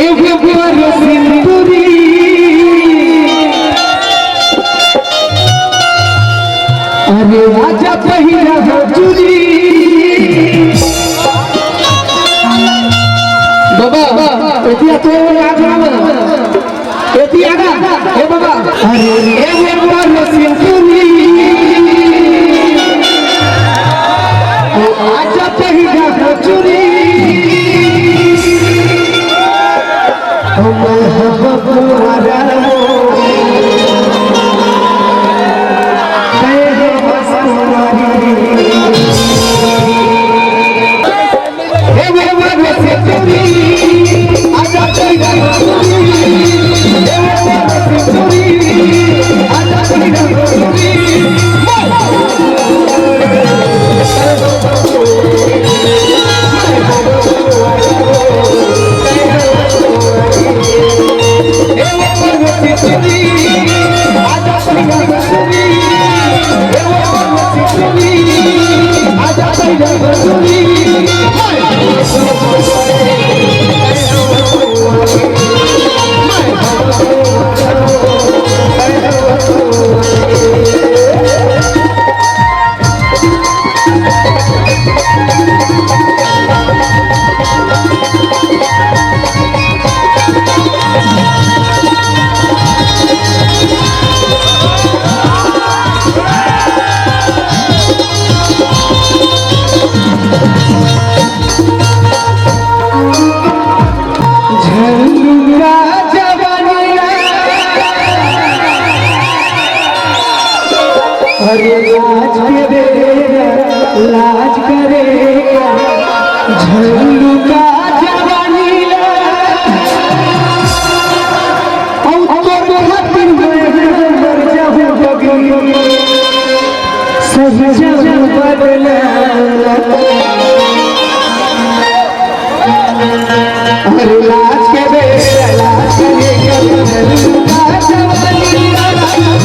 एक बार सिंदूरी अरे राजा पहिरा हजूरी बाबा एतिया तो याद ना एतिया का ए बाबा अरे एक बार सिंदूरी राजा पहिरा हजूरी लाज करेगा झंडू का जवानी बदला अरे लाज के बेरा लाज करेगा झंडू का जवानी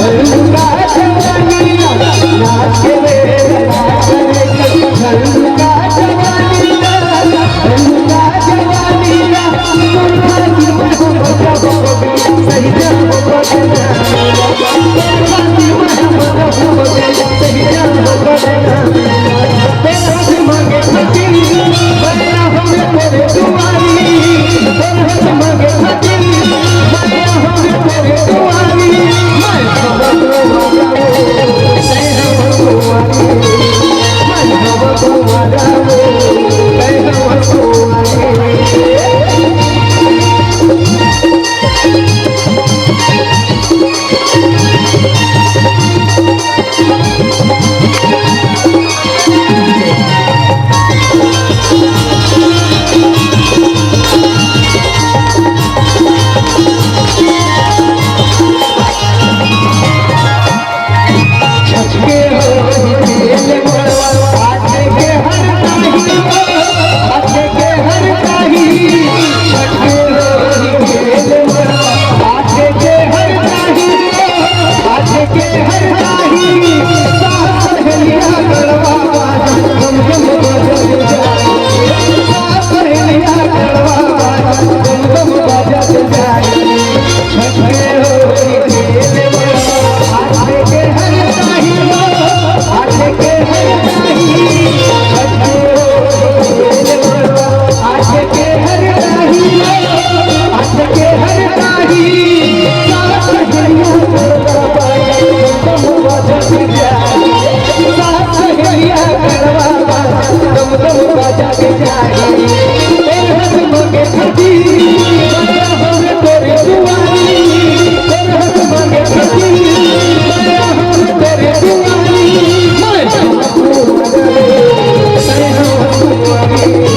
झंडू का जवानी लाज के बेरा लाज करेगा झंडू का जवानी झंडू का जवानी सही जब बदला Hey,